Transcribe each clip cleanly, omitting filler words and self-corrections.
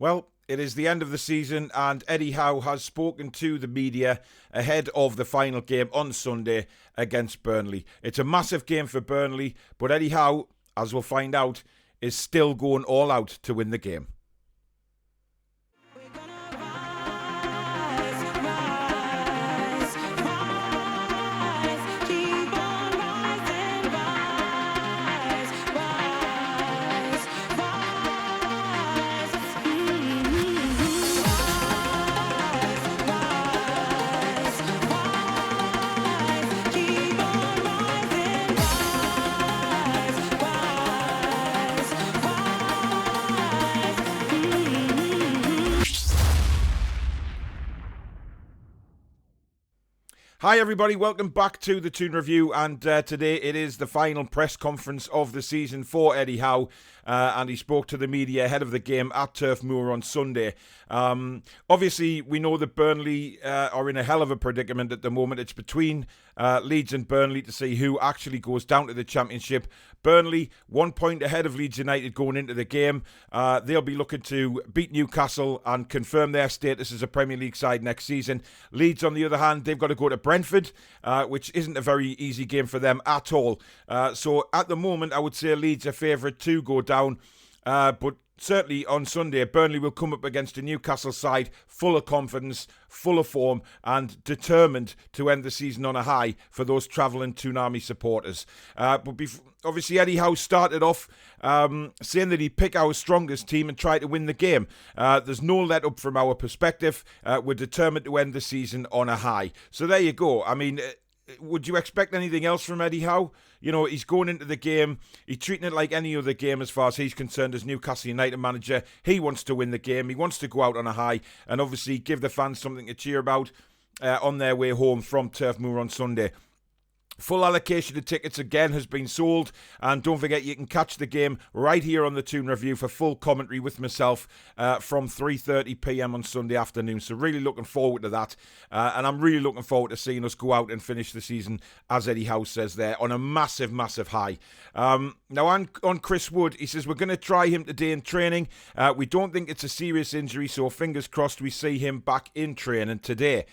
Well, it is the end of the season and Eddie Howe has spoken to the media ahead of the final game on Sunday against Burnley. It's a massive game for Burnley, but Eddie Howe, as we'll find out, is still going all out to win the game. Hi everybody, welcome back to the Toon Review, and today it is the final press conference of the season for Eddie Howe, and he spoke to the media ahead of the game at Turf Moor on Sunday. Obviously, we know that Burnley are in a hell of a predicament at the moment. It's between Leeds and Burnley to see who actually goes down to the Championship. Burnley, 1 point ahead of Leeds United going into the game. They'll be looking to beat Newcastle and confirm their status as a Premier League side next season. Leeds, on the other hand, they've got to go to Brentford, which isn't a very easy game for them at all. So at the moment, I would say Leeds are favourite to go down, but certainly on Sunday, Burnley will come up against a Newcastle side full of confidence, full of form, and determined to end the season on a high for those travelling Toonami supporters. Obviously, Eddie Howe started off saying that he'd pick our strongest team and try to win the game. There's no let up from our perspective. We're determined to end the season on a high. So there you go. I mean, would you expect anything else from Eddie Howe? You know, he's going into the game, he's treating it like any other game as far as he's concerned as Newcastle United manager. He wants to win the game, he wants to go out on a high, and obviously give the fans something to cheer about on their way home from Turf Moor on Sunday. Full allocation of tickets again has been sold, and don't forget you can catch the game right here on the Toon Review for full commentary with myself from 3:30pm on Sunday afternoon. So really looking forward to that, and I'm really looking forward to seeing us go out and finish the season, as Eddie Howe says there, on a massive, massive high. Now on Chris Wood, he says we're going to try him today in training. We don't think it's a serious injury, so fingers crossed we see him back in training today.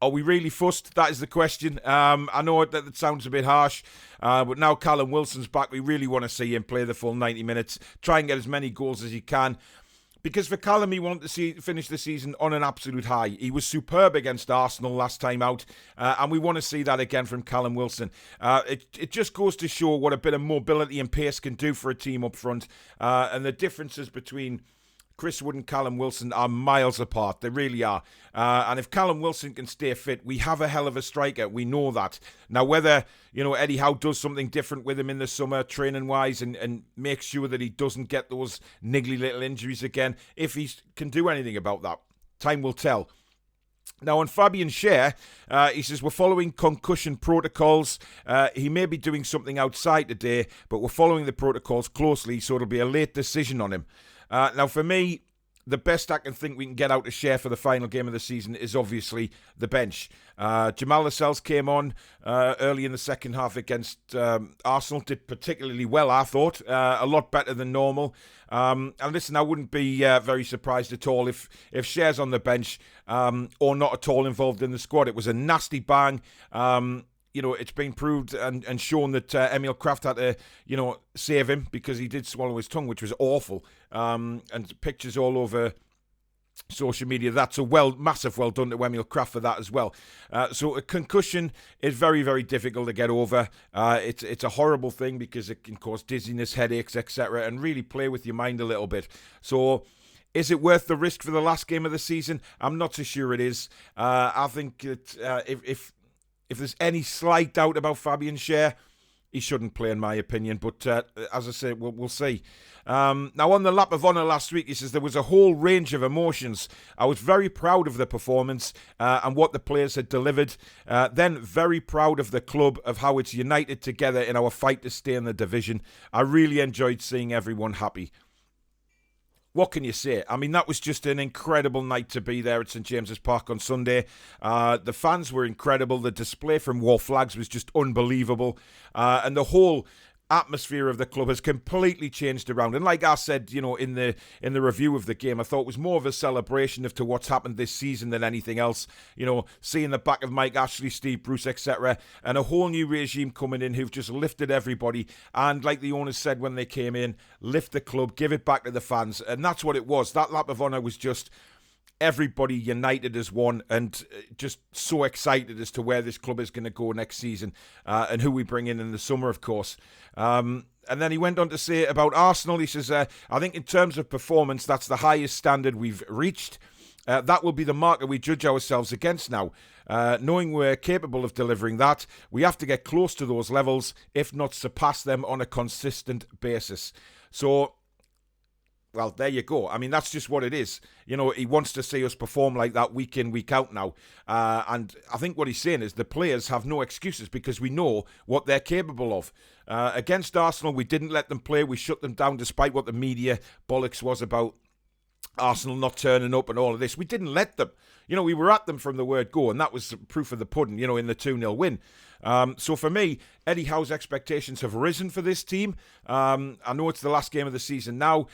Are we really fussed? That is the question. I know that sounds a bit harsh, but now Callum Wilson's back, we really want to see him play the full 90 minutes, try and get as many goals as he can. Because for Callum, he wanted to finish the season on an absolute high. He was superb against Arsenal last time out, and we want to see that again from Callum Wilson. It just goes to show what a bit of mobility and pace can do for a team up front, and the differences between Chris Wood and Callum Wilson are miles apart. They really are. And if Callum Wilson can stay fit, we have a hell of a striker. We know that. Now, whether, Eddie Howe does something different with him in the summer, training-wise, and makes sure that he doesn't get those niggly little injuries again, if he can do anything about that, time will tell. Now, on Fabian Schär, he says, we're following concussion protocols. He may be doing something outside today, but we're following the protocols closely, so it'll be a late decision on him. Now, for me, the best I can think we can get out of Schär for the final game of the season is obviously the bench. Jamal Lascelles came on early in the second half against Arsenal, did particularly well, I thought, a lot better than normal. And listen, I wouldn't be very surprised at all if Schär's on the bench or not at all involved in the squad. It was a nasty bang. It's been proved and shown that Emil Kraft had to, save him because he did swallow his tongue, which was awful. And pictures all over social media. That's a massive well done to Emil Kraft for that as well. So a concussion is very, very difficult to get over. It's a horrible thing because it can cause dizziness, headaches, etc., and really play with your mind a little bit. So is it worth the risk for the last game of the season? I'm not so sure it is. I think that if there's any slight doubt about Fabian Schär, he shouldn't play, in my opinion. But as I say, we'll see. Now, on the lap of honour last week, he says there was a whole range of emotions. I was very proud of the performance and what the players had delivered. Then very proud of the club, of how it's united together in our fight to stay in the division. I really enjoyed seeing everyone happy. What can you say? I mean, that was just an incredible night to be there at St James's Park on Sunday. The fans were incredible. The display from War Flags was just unbelievable. And the whole atmosphere of the club has completely changed around. And like I said, in the review of the game, I thought it was more of a celebration of to what's happened this season than anything else. Seeing the back of Mike Ashley, Steve Bruce, etc., and a whole new regime coming in who've just lifted everybody. And like the owners said when they came in, lift the club, give it back to the fans. And that's what it was. That lap of honour was just everybody united as one and just so excited as to where this club is going to go next season and who we bring in the summer, of course. And then he went on to say about Arsenal, he says, I think in terms of performance, that's the highest standard we've reached. That will be the marker we judge ourselves against now. Knowing we're capable of delivering that, we have to get close to those levels, if not surpass them on a consistent basis. So, well, there you go. I mean, that's just what it is. He wants to see us perform like that week in, week out now. And I think what he's saying is the players have no excuses because we know what they're capable of. Against Arsenal, we didn't let them play. We shut them down despite what the media bollocks was about Arsenal not turning up and all of this. We didn't let them. We were at them from the word go, and that was proof of the pudding, in the 2-0 win. So for me, Eddie Howe's expectations have risen for this team. I know it's the last game of the season now,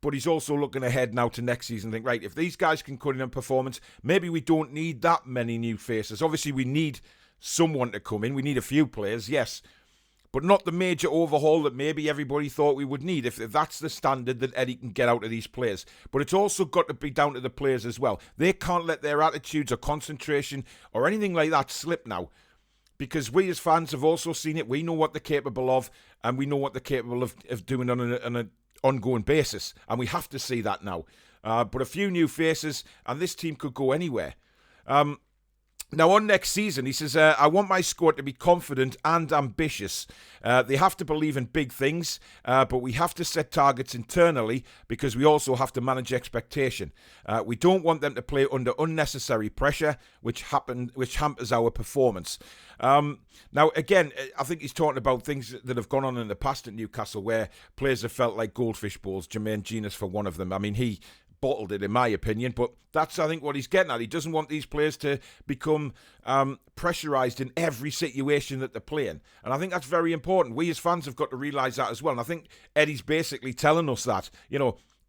but he's also looking ahead now to next season. Think, right, if these guys can cut in on performance, maybe we don't need that many new faces. Obviously, we need someone to come in. We need a few players, yes, but not the major overhaul that maybe everybody thought we would need, if that's the standard that Eddie can get out of these players. But it's also got to be down to the players as well. They can't let their attitudes or concentration or anything like that slip now, because we as fans have also seen it. We know what they're capable of, and we know what they're capable of doing on an ongoing basis, and we have to see that now. But a few new faces, and this team could go anywhere. Now, on next season, he says, I want my squad to be confident and ambitious. They have to believe in big things, but we have to set targets internally because we also have to manage expectation. We don't want them to play under unnecessary pressure, which hampers our performance. Now, again, I think he's talking about things that have gone on in the past at Newcastle where players have felt like goldfish balls. Jermaine Genius for one of them. I mean, he bottled it, in my opinion, but that's, I think, what he's getting at. He doesn't want these players to become pressurised in every situation that they're playing, and I think that's very important. We as fans have got to realise that as well, and I think Eddie's basically telling us that,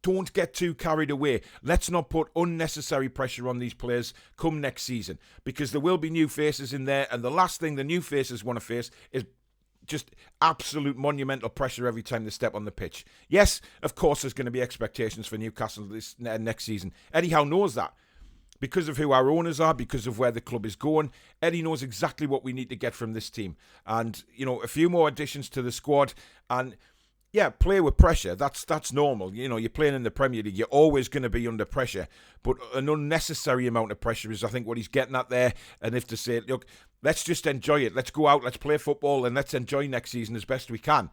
don't get too carried away. Let's not put unnecessary pressure on these players come next season, because there will be new faces in there, and the last thing the new faces want to face is just absolute monumental pressure every time they step on the pitch. Yes, of course, there's going to be expectations for Newcastle this next season. Eddie Howe knows that. Because of who our owners are, because of where the club is going, Eddie knows exactly what we need to get from this team. And, a few more additions to the squad, and yeah, play with pressure. That's normal. You're playing in the Premier League. You're always going to be under pressure. But an unnecessary amount of pressure is, I think, what he's getting at there. And if to say, look, let's just enjoy it. Let's go out, let's play football, and let's enjoy next season as best we can,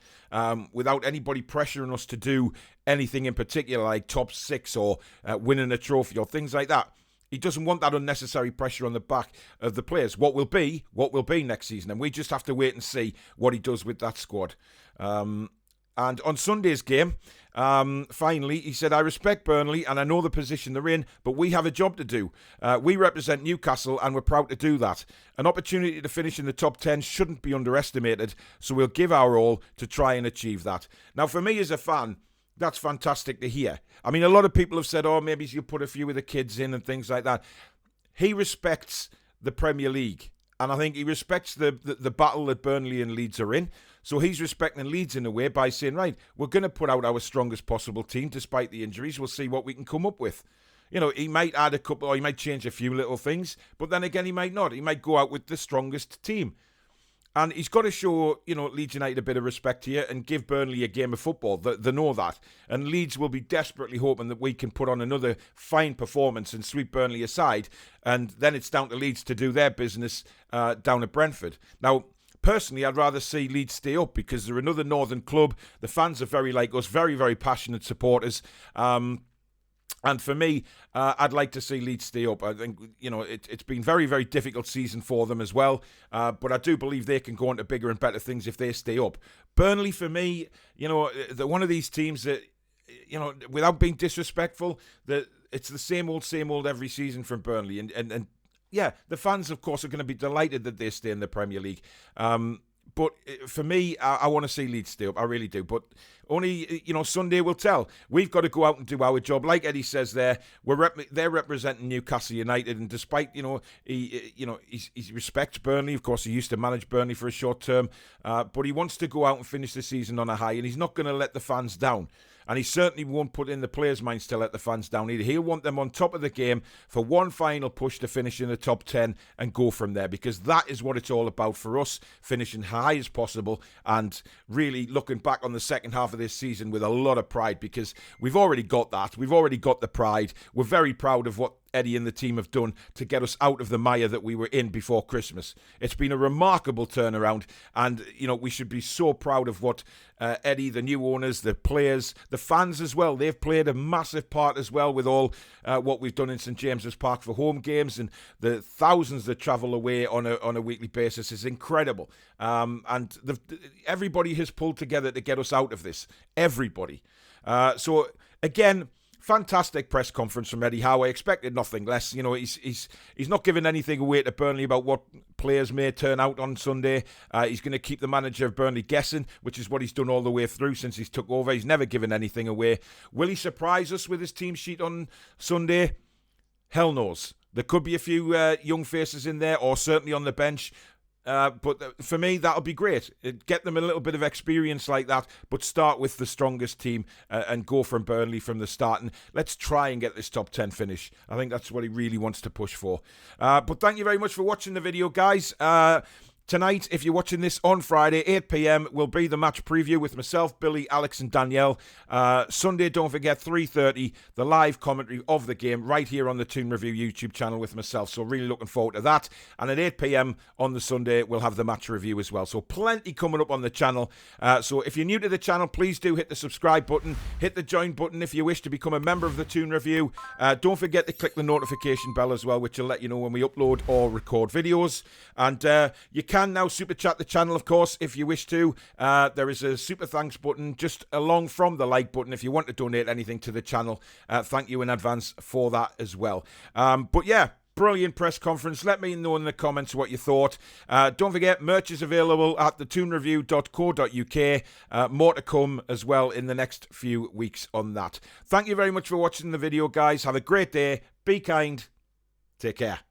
without anybody pressuring us to do anything in particular, like top six or winning a trophy or things like that. He doesn't want that unnecessary pressure on the back of the players. What will be next season. And we just have to wait and see what he does with that squad. And on Sunday's game, finally, he said, I respect Burnley and I know the position they're in, but we have a job to do. We represent Newcastle and we're proud to do that. An opportunity to finish in the top 10 shouldn't be underestimated, so we'll give our all to try and achieve that. Now, for me as a fan, that's fantastic to hear. I mean, a lot of people have said, maybe you'll put a few of the kids in and things like that. He respects the Premier League, and I think he respects the battle that Burnley and Leeds are in. So he's respecting Leeds in a way by saying, right, we're going to put out our strongest possible team despite the injuries. We'll see what we can come up with. He might add a couple, or he might change a few little things, but then again, he might not. He might go out with the strongest team. And he's got to show, Leeds United a bit of respect here and give Burnley a game of football. They know that. And Leeds will be desperately hoping that we can put on another fine performance and sweep Burnley aside. And then it's down to Leeds to do their business down at Brentford. Now, personally, I'd rather see Leeds stay up because they're another northern club. The fans are very like us, very, very passionate supporters. And for me, I'd like to see Leeds stay up. I think, it's been very, very difficult season for them as well. But I do believe they can go on to bigger and better things if they stay up. Burnley, for me, they're one of these teams that, without being disrespectful, that it's the same old every season from Burnley. And yeah, the fans, of course, are going to be delighted that they stay in the Premier League. But for me, I want to see Leeds stay up. I really do. But only, Sunday will tell. We've got to go out and do our job. Like Eddie says there, they're representing Newcastle United. And despite, he respects Burnley. Of course, he used to manage Burnley for a short term. But he wants to go out and finish the season on a high. And he's not going to let the fans down. And he certainly won't put in the players' minds to let the fans down either. He'll want them on top of the game for one final push to finish in the top 10 and go from there, because that is what it's all about for us, finishing high as possible and really looking back on the second half of this season with a lot of pride, because we've already got that. We've already got the pride. We're very proud of what Eddie and the team have done to get us out of the mire that we were in before Christmas. It's been a remarkable turnaround, and we should be so proud of what Eddie, the new owners, the players, the fans as well. They've played a massive part as well with all what we've done in St James's Park for home games, and the thousands that travel away on a weekly basis is incredible. And everybody has pulled together to get us out of this. Everybody. So again, fantastic press conference from Eddie Howe. I expected nothing less. He's not giving anything away to Burnley about what players may turn out on Sunday. He's going to keep the manager of Burnley guessing, which is what he's done all the way through since he's took over. He's never given anything away. Will he surprise us with his team sheet on Sunday? Hell knows. There could be a few young faces in there, or certainly on the bench. But for me, that'll be great. Get them a little bit of experience like that, but start with the strongest team and go from Burnley from the start. And let's try and get this top 10 finish. I think that's what he really wants to push for. But thank you very much for watching the video, guys. Tonight, if you're watching this on Friday, 8 p.m, will be the match preview with myself, Billy, Alex and Danielle. Sunday, don't forget, 3:30, the live commentary of the game right here on the Toon Review YouTube channel with myself. So really looking forward to that. And at 8 p.m. on the Sunday, we'll have the match review as well. So plenty coming up on the channel. So if you're new to the channel, please do hit the subscribe button. Hit the join button if you wish to become a member of the Toon Review. Don't forget to click the notification bell as well, which will let you know when we upload or record videos. And you can now super chat the channel, of course, if you wish to. There is a super thanks button just along from the like button if you want to donate anything to the channel. Thank you in advance for that as well. But yeah, brilliant press conference. Let me know in the comments what you thought. Don't forget, merch is available at thetoonreview.co.uk. More to come as well in the next few weeks on that. Thank you very much for watching the video, guys. Have a great day. Be kind. Take care.